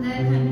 Oh,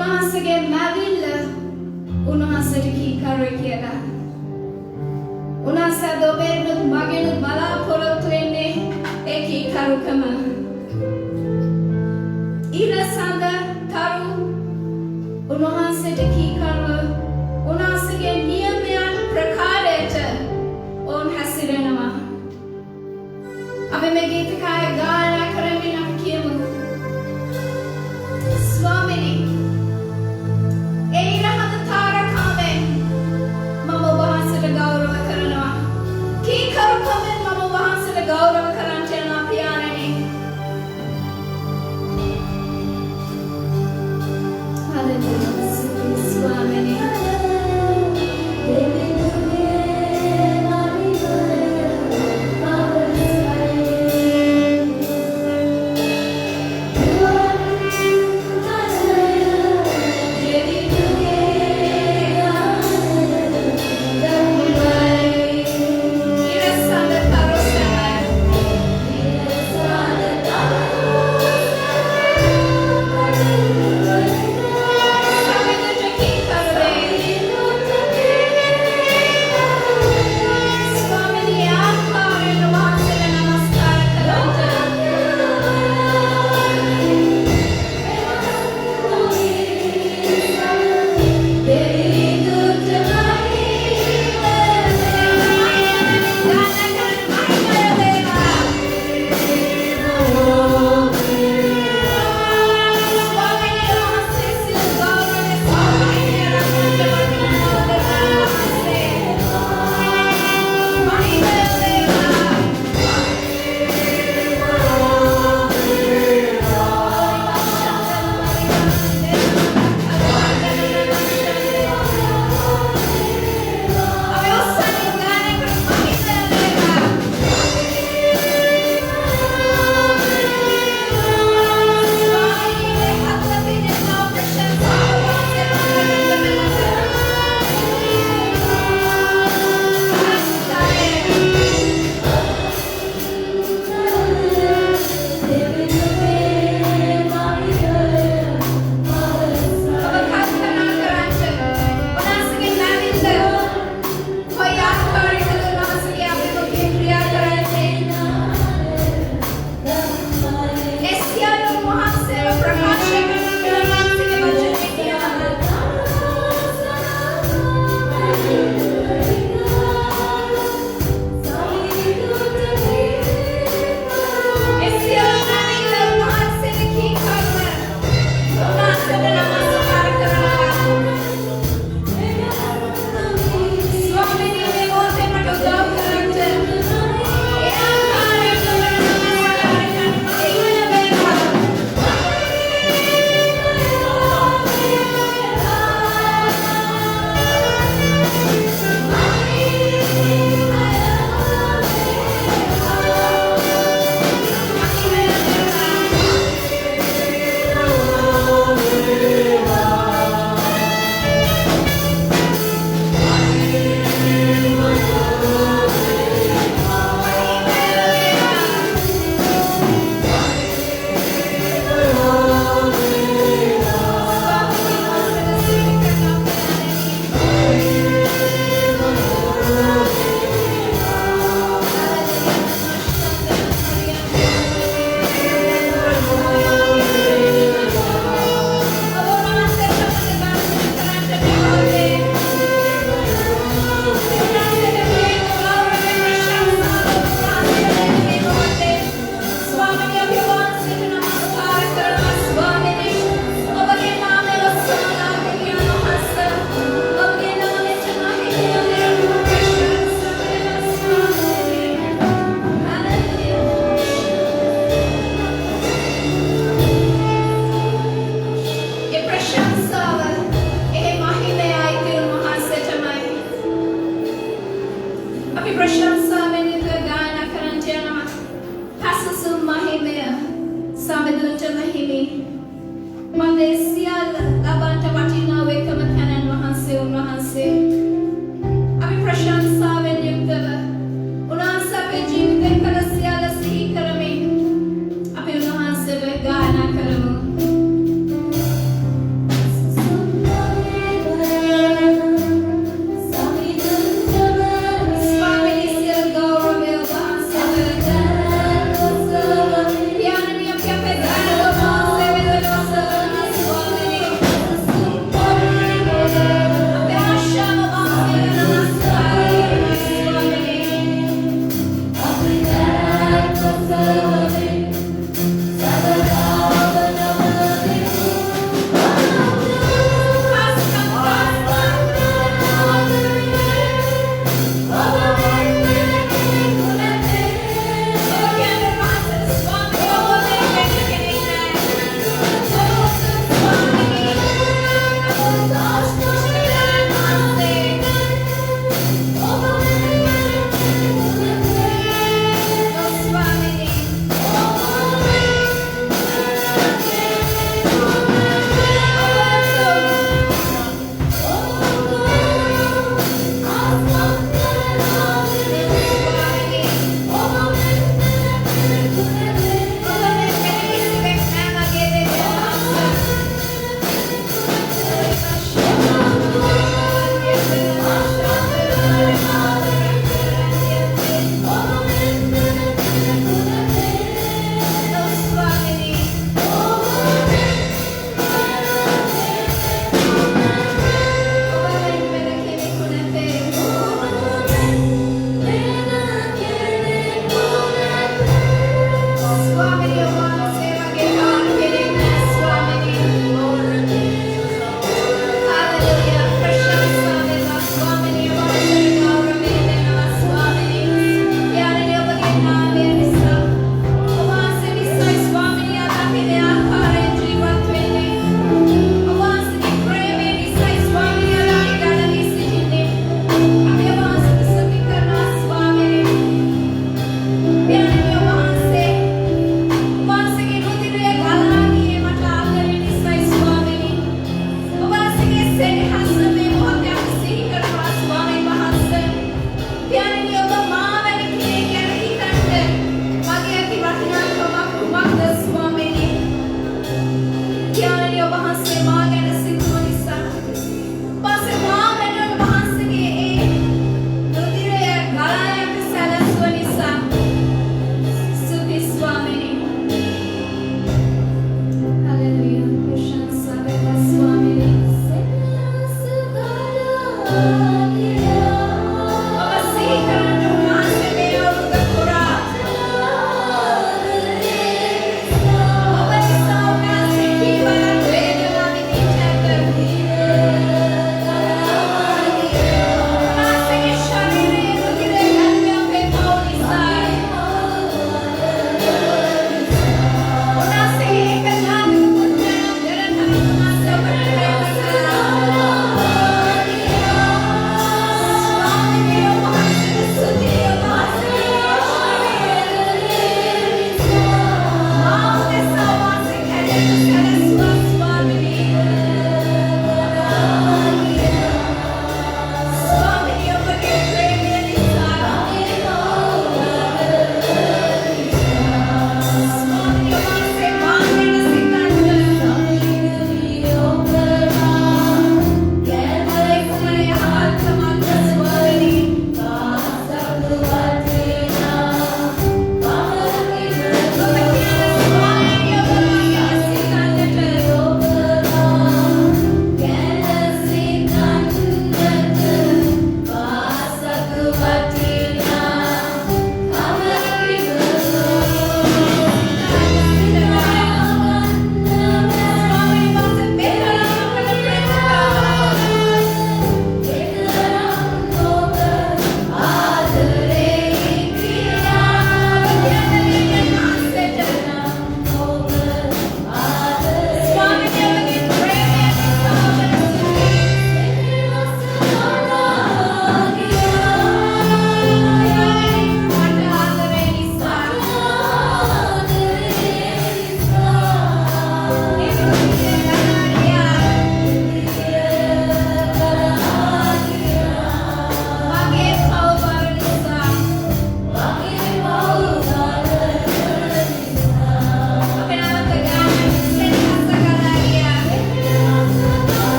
උන්වහන්සේගේ මැවිල්ල උන්වහන්සේට කීකරු කියලා. උන්වහන්සේ ඔබෙනුත් මගෙනුත් බලාපොරොත්තු වෙන්නේ ඒ කීකරුකම. ඊළසඳ තරු උන්වහන්සේට කීකරුව උන්වහන්සේගේ නියමයන් ප්‍රකාරයට ඕන් හැසිරෙනවා. අපි මේ ගීතකාය ගායනා කරමින් අපි කියමු. ස්වාමිනී ඒ ඉරහඳ තාරකාවෙන් මම ඔබ වහන්සේට ගෞරව කරනවා. කීකරුකමෙන් මම ඔබ වහන්සේට ගෞරව කරන්නට යනවා පියාණනි. හලෙලූයා ස්වාමිනී.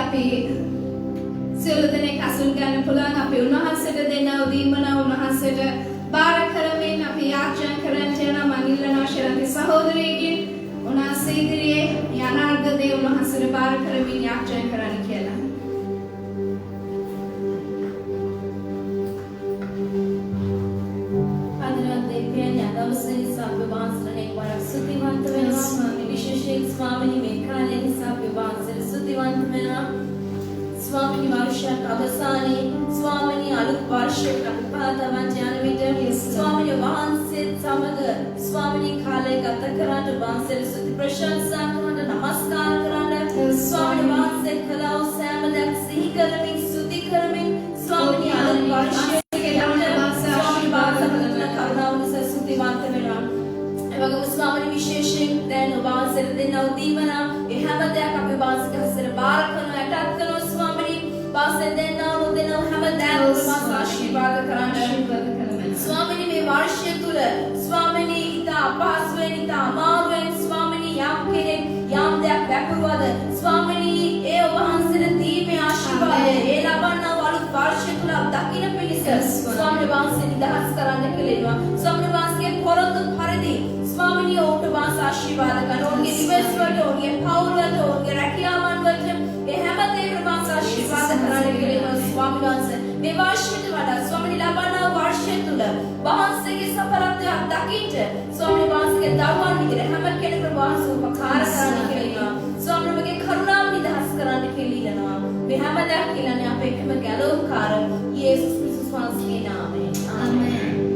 අපි සියලු දෙනෙක් අසුන් ගන්න පුළුවන් අපි උන්වහන්සේට දෙනා උදීමන උන්වහන්සේට බාර කරමින් අපි යාචනා කරන්න යන මංගිල්ලනා ශරන්ති සහෝදරියගෙන් උන්වහන්සේ ඉදිරියේ යනාර්ග දේ උන්වහන්සේට බාර කරමින් යාචනා කරන්න කියලා. स्वामी में काले हिसाब से सुतिवंत में स्वामी वर्षक अवसाने स्वामी अलुक वर्षक पादवन जानवीटर स्वामी वाहन से समग स्वामी काले गतकरांड वाहन से सुति प्रशंसा करांड नमस्कार करांड स्वामी वाहन से खलाओ सैमलक सिंह करमिन सुति करमिन स्वामी अलुक वर्षक स्वामी वाहन करुणावन से सुतिवंत में එවගේම ස්වාමීන් විශේෂයෙන් දැන් ඔබ වහන්සේට දෙන්නව දීමන ඒ හැම දෙයක් අපි වාසික හසර බාර කරන යටත් කරන ස්වාමීන් වාසයෙන් දෙන්නව නොදෙනව හැම දෙයක් ඔබ ආශිර්වාද කරන්න ස්වාමීන් මේ වර්ෂය තුල ස්වාමීන් ඊට අපහසුවෙන් ඊට අමාරුවෙන් ස්වාමීන් යම් කෙනෙක් යම් දෙයක් වැපරුවද ස්වාමීන් ඒ ඔබ වහන්සේට දීමේ ආශිර්වාදය ඒ ලබන්නව අලුත් වර්ෂය තුල දකින්න පිණිස ස්වාමීන් වහන්සේ නිදහස් කරන්න කෙලෙනවා ස්වාමීන් වහන්සේගේ පොරොන්දු පරිදි स्वामी ओट वास आशीर्वाद कर उनके दिवस वट उनके पावर वट उनके रखियामन वट ये हेमते प्रवास आशीर्वाद कराने के लिए स्वामी वास මේ වාර්ෂික වඩා ස්වාමීන් ලබන වාර්ෂික තුල වහන්සේගේ සපරත්වය දකින්න ස්වාමීන් වහන්සේගේ දරුවන් විදිහට හැම කෙනෙකුට වහන්සේ උපකාර කරන්න කියලා ස්වාමීන් වහන්සේගේ කරුණාව නිදහස් කරන්න කියලා මේ හැම දෙයක් කියන්නේ අපේ එකම ගැලවුම්කාර යේසුස් ක්‍රිස්තුස් වහන්සේගේ නාමයෙන් ආමෙන්.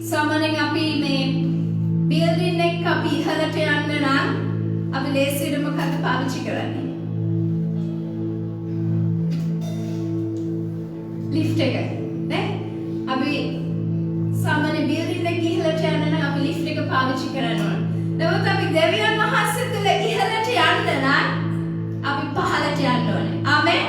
සමනින් අපි මේ බිල්ඩින් එක අපි ඉහළට යන්න නම් අපි ලේසියෙන්ම මොකක්ද පාවිච්චි කරන්නේ? ලිෆ්ට් එක නේ? අපි සමන බිල්ඩින් එක ඉහළට යන්න නම් අපි ලිෆ්ට් එක පාවිච්චි කරනවා. නමුත් අපි දෙවියන් වහන්සේ තුල ඉහළට යන්න නම් අපි පහළට යන්න ඕනේ. ආමෙන්.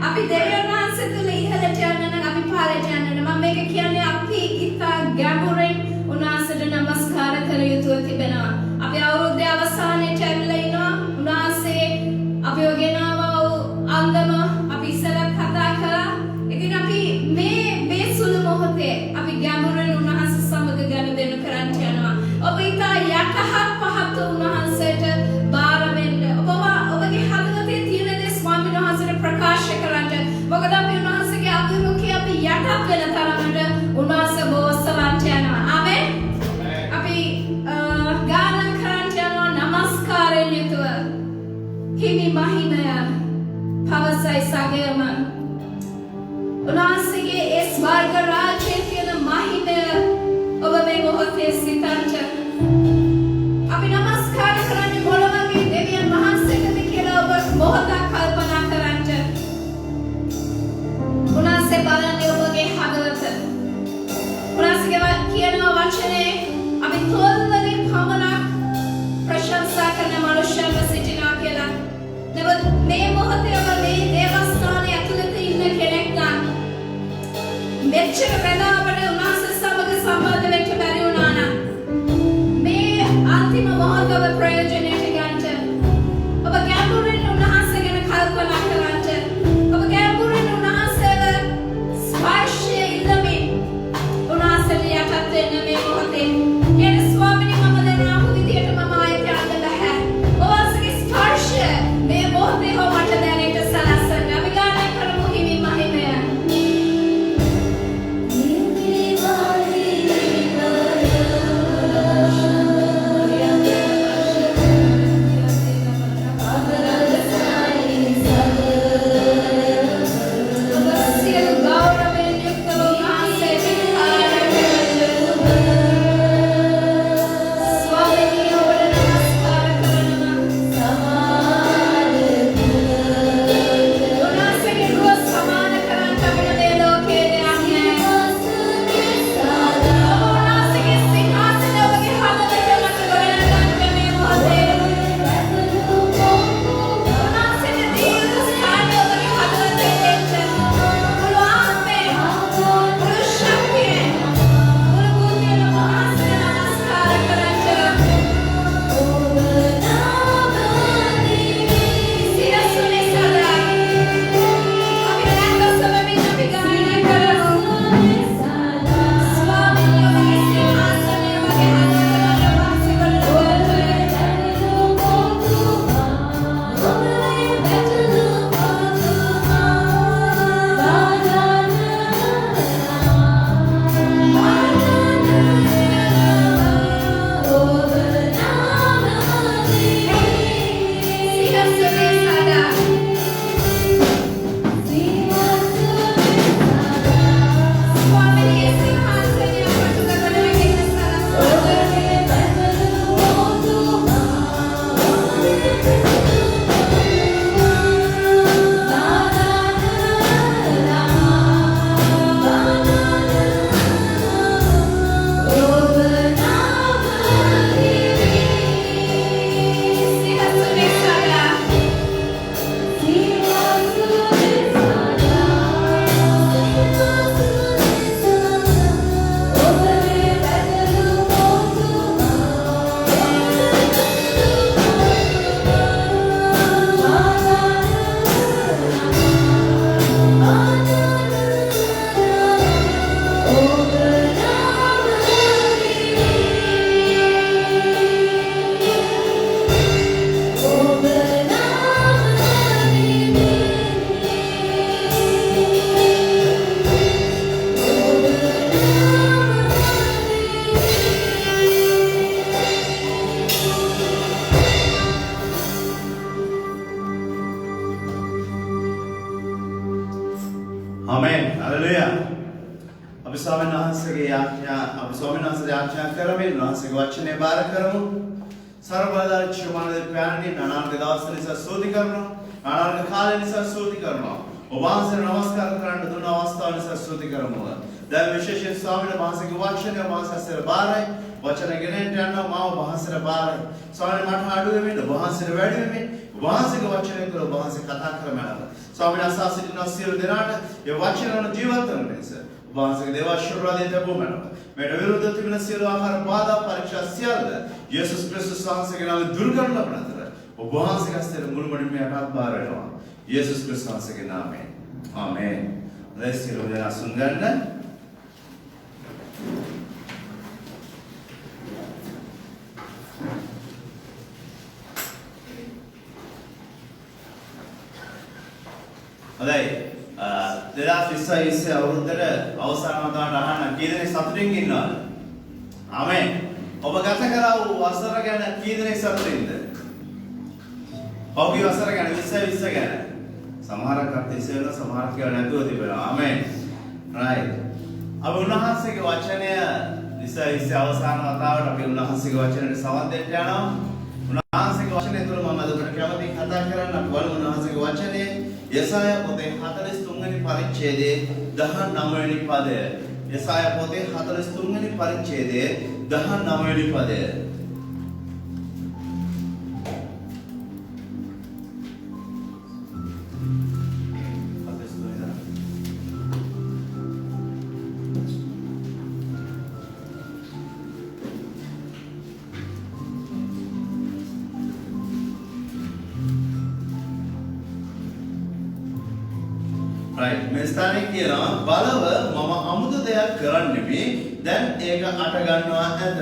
අපි දෙවියන් වහන්සේ තුල ඉහළට යන්න නම් අපි පහළට යන්න ඕනේ. මම මේක කියන්නේ අපි ඉතා ගැඹුරින් උන්වහන්සේට නමස්කාර කළ යුතුව තිබෙනවා. අපි අවුරුද්දේ අවසානයේ ඇවිල්ලා ඉනවා. උන්වහන්සේ අපිව ගෙනාව අන්දම අපි ඉස්සරහ කතා කළා. ඉතින් අපි මේ සුළු මොහොතේ අපි ගැඹුරින් උන්වහන්සේ සමග ගනුදෙනු කරන්නට යනවා. ඔබ ඊතා යටහත් පහත් උන්වහන්සේට බාර වෙන්න. ඔබගේ හදවතේ තියෙන දේ ස්වාමීන් වහන්සේට ප්‍රකාශ කරන්න. මොකද අපි උන්වහන්සේගේ අභිමුඛය අපි යටත් වෙන තරමට උන්වහන්සේ බෝසවන්ට යනවා. ආමෙන්. අපි ගාන කරන්නට යනවා නමස්කාරයෙන් යුතුව. හිමි මහිමය පවසයි සගයම. උන්වහන්සේගේ ඒ ස්වර්ග රාජ්‍යයේ තියෙන මහිමය ඔබ මේ මොහොතේ සිතන්ට. අපි නමස්කාර කරන්නේ මොන වගේ දෙවියන් වහන්සේටද කියලා ඔබ මොහොතක් කල්පනා කරන්න. උන්වහන්සේ බලන්නේ ඔබගේ හදවත. උන්වහන්සේගේ කියන වචනේ අපි තෝල්වලින් පමණක් ප්‍රශංසා කරන මනුෂ්‍යයන්ව සිටිනවා කියලා. නමුත් මේ මොහොතේ ඔබ මේ දේවස්ථානයේ ඇතුළත ඉන්න කෙනෙක් නම් මෙච්චර වෙලා අපට උන්වහන්සේ සමග සම්බන්ධ වෙන්න බැරි වුණා නම් මේ අන්තිම මොහොත ඔබ ප්‍රයෝජනයට ගන්න. ඔබ ගැඹුරින් උන්වහන්සේ ගැන කල්පනා කරන්න. ඔබ ගැඹුරින් උන්වහන්සේව ස්පර්ශය ඉල්ලමින් උන්වහන්සේට යටත් වෙන්න මේ මොහොතේ. කියන ස්වාමීනි මම දැන් ආපු විදියට මම ආයෙත් යන්න බෑ. ඔබගේ ස්පර්ශය මේ මොහොතේ හෝ මට දැනෙන්න සලස්සන්න. අපි ගාන කරමු හිමි මහිමය. Amen. Hallelujah. අපි ස්වාමීන් වහන්සේගේ ආඥා කරමින් වහන්සේගේ වචනේ බාර කරමු. සර්වබලධාරී ක්ෂමාන ප්‍රාණී නානාර්ග දවස් නිසා ස්තුති කරනවා. නානාර්ග කාලය නිසා ස්තුති කරනවා. ඔබ වහන්සේට නමස්කාර කරන්න දුන්න අවස්ථාව නිසා ස්තුති කරමු. දැන් විශේෂයෙන් ස්වාමීන් වහන්සේගේ වචනේ වහන්සේට බාරයි. වචන ගෙනෙන්න යනවා මාව වහන්සේට බාරයි. ස්වාමීන් මට අඩු වෙමින් වහන්සේට වැඩි වෙමින් වහන්සේගේ වචනේ කර වහන්සේ කතා කරමු. ස්වාමීන් වහන්සේ සියලු දෙනාට ඒ වචනවල ජීවත් වෙන ලෙස වහන්සේගේ දේව ආශිර්වාදයෙන් ලැබුමනවා. මේට විරුද්ධ තිබෙන සියලු ආකාර බාධා පරීක්ෂා සියල්ල යේසුස් ක්‍රිස්තුස් වහන්සේගේ නමයෙන් දුරු කරන ලබන අතර ඔබ වහන්සේගේ හස්තයෙන් මුළුමනින්ම යටත් බාර වෙනවා. යේසුස් ක්‍රිස්තුස් වහන්සේගේ නාමයෙන්. ආමේන්. ලෙස් සියලු දෙනා සුන්දරන හොඳයි. 2020 අවුරුද්දට අවසාන වතාවට අහන්න කී දෙනෙක් සතුටින් ඉන්නවද? ආමෙන්. ඔබ ගත කරා වූ වසර ගැන කී දෙනෙක් සතුටින්ද? ඔබගේ වසර ගැන 2020 ගැන. සමහරක් අත්‍යවශ්‍ය වෙන සමහරක් කියලා නැතුව තිබෙනවා. ආමෙන්. right. අපි උන්වහන්සේගේ වචනය 2020 අවසාන වතාවට අපි උන්වහන්සේගේ වචනයට සවන් දෙන්න යනවා. උන්වහන්සේගේ වචනය තුළ මම අද ඔබට කැමතියි කතා කරන්න. අපි බලමු උන්වහන්සේගේ වචනය යසායා පොතේ 43 වෙනි පරිච්ඡේදයේ 19 වෙනි පදය. යසායා පොතේ 43 වෙනි පරිච්ඡේදයේ 19 වෙනි පදය. right මේ ස්ථානයේ කියනවා බලව මම අමුතු දෙයක් කරන්නෙමි දැන් ඒක අට ගන්නවා ඇත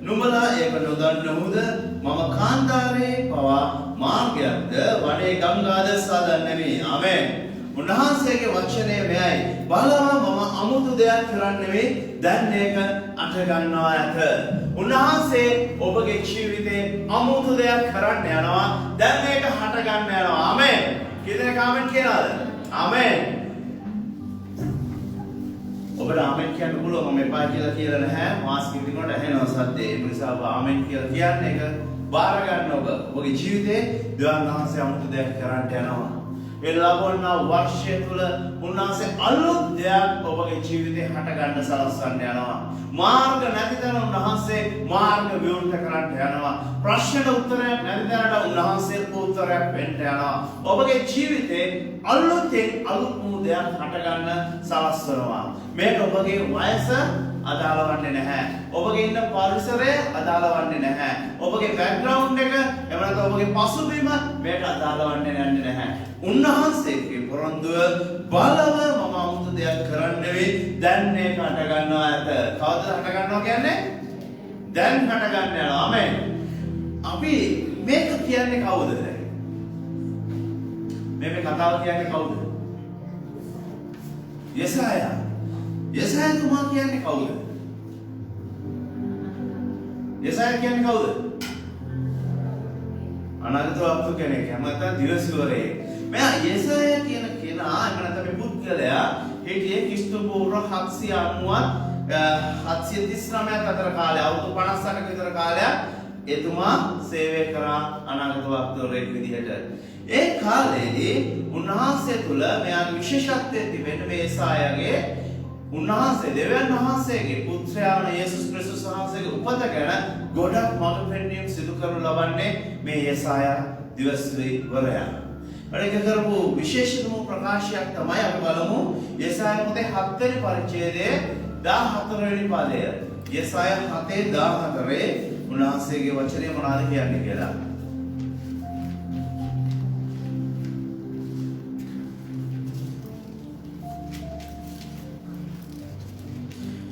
නුඹලා ඒක නොදන්නවුද මම කාන්තාරේ පවා මාර්ගයක්ද වඩේ ගංගාද සාදන්නෙමි ආමෙන් උන්වහන්සේගේ වචනය මෙයයි බලව මම අමුතු දෙයක් කරන්නෙමි දැන් ඒක අට ගන්නවා ඇත උන්වහන්සේ ඔබගේ ජීවිතේ අමුතු දෙයක් කරන්න යනවා දැන් මේක හට ගන්න යනවා ආමෙන් කීදෙනෙක් ආමෙන් කියනවාද ආමෙන් ඔබට ආමෙන් කියන්න පුළුවන් මම එපා කියලා නැහැ මාස්ක් ඉදිනකොට ඇහෙනවා සද්දේ ඒ නිසා ඔබ ආමෙන් කියලා කියන්නේ ඒක බාර ගන්න ඔබගේ ජීවිතේ දෙවියන් වහන්සේ අමුතු දෙයක් කරන්න යනවා ඒ ලබන වර්ෂය තුල උන්වහන්සේ අලුත් දෙයක් ඔබගේ ජීවිතේ හට ගන්න සලස්වන්න යනවා මාර්ග නැති තැන උන්වහන්සේ මාර්ග විවෘත කරන්න යනවා ප්‍රශ්නට උත්තරයක් නැති තැනට උන්වහන්සේ උත්තරයක් දෙන්න යනවා ඔබගේ ජීවිතේ අලුතෙන් අලුත් දෙයක් හට ගන්න සලස්වනවා මේක ඔබගේ වයස අදාළ වන්නේ නැහැ ඔබගේ ඉන්න පරිසරය අදාළ වන්නේ නැහැ ඔබගේ බෑග්ග්‍රවුන්ඩ් එක එහෙම නැත්නම් ඔබගේ පසුබිම මේක අදාළ වන්නේ නැහැ උන්වහන්සේගේ පොරොන්දුව බලව මම අමුතු දෙයක් කරන්නෙවි දැන් මේක හට ගන්නවා ඇත කවදද හට ගන්නවා කියන්නේ දැන් හට ගන්න යනවා ආමෙන් අපි මේක කියන්නේ කවුද මේ කතාව කියන්නේ කවුද යසායා යසායා තුමා කියන්නේ කවුද යසායා කියන්නේ කවුද අනාගත වක්තු කෙනෙක් හැමදාම දිවසිවරේ මෙයා යසායා කියන කෙනා එහෙම නැත්නම් මේ පුද්ගලයා හිටියේ ක්‍රිස්තු පූර්ව 739 අතර කාලේ අවුරුදු 58ක විතර කාලයක් එතුමා සේවය කරා අනාගත වක්තුවරයෙක් විදිහට ඒ කාලේදී උන්වහන්සේ තුල මෙයාගේ විශේෂත්වය තිබෙන්නේ මේ යසායාගේ උන්වහන්සේ දෙවියන් වහන්සේගේ පුත්‍රයා වන යේසුස් ක්‍රිස්තුස් වහන්සේගේ උපත ගැන ගොඩක් මඟ පෙන්වීම් සිදු කරනු ලබන්නේ මේ යසායා දිවස්වරයා. ඒක කරපු විශේෂම ප්‍රකාශයක් තමයි අපි බලමු යසායා පොතේ 7 වෙනි පරිච්ඡේදයේ 14 වෙනි පදය. යසායා 7:14 උන්වහන්සේගේ වචනය මොනවද කියන්නේ කියලා.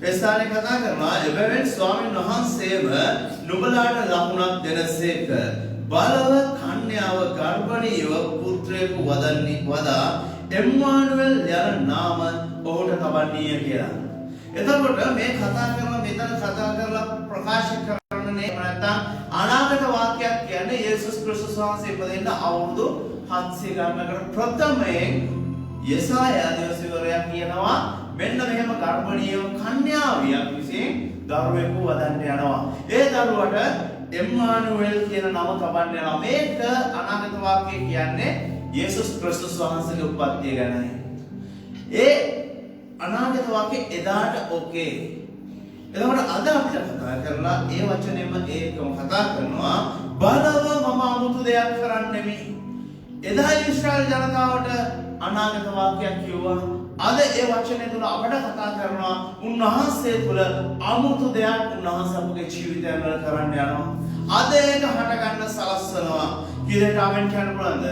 ප්‍රස්ථානේ කතා කරනවා එබැවින් ස්වාමීන් වහන්සේම නුඹලාට ලකුණක් දෙනසේක බලව කන්‍යාව ගර්භණීයව පුත්‍රයෙකු වදා එම්මානුවෙල් යන නාම ඔහුට තබන්නීය කියලා. එතකොට මේ කතා කරලා මෙතන කතා කරලා ප්‍රකාශ කරන්නේ නැත්නම් අනාගත වාක්‍යයක් කියන්නේ යේසුස් ක්‍රිස්තුස් වහන්සේ ඉපදෙන්න අවුරුදු 700 ගණනකට ප්‍රථමයෙන් යසායා දේවසිවරයා කියනවා මෙන්න මෙහෙම ගර්භණීයව කන්‍යාවියක් විසින් දරුවෙකු වදන්න යනවා. ඒ දරුවට එම්මානුවෙල් කියන නම තබන්න යනවා. මේක අනාගත වාක්‍යය කියන්නේ යේසුස් ක්‍රිස්තුස් වහන්සේගේ උප්පත්තිය ගැනයි. ඒ අනාගත වාක්‍යය එදාට ඕකේ. එතකොට අද අපිට කතා කරලා ඒ වචනේම ඒකම කතා කරනවා බලව මම අමුතු දෙයක් කරන්නෙමි. එදා ඊශ්‍රායල් ජනතාවට අනාගත වාක්‍යයක් කිව්වා. අද ඒ වචනේ තුල අපට කතා කරනවා උන්වහන්සේ තුල අමුතු දෙයක් උන්වහන්සේ අපගේ ජීවිතයන් වල කරන්න යනවා. අද ඒක හට ගන්න සලස්වනවා. කීයට ආමෙන් කියන්න පුළුවන්ද?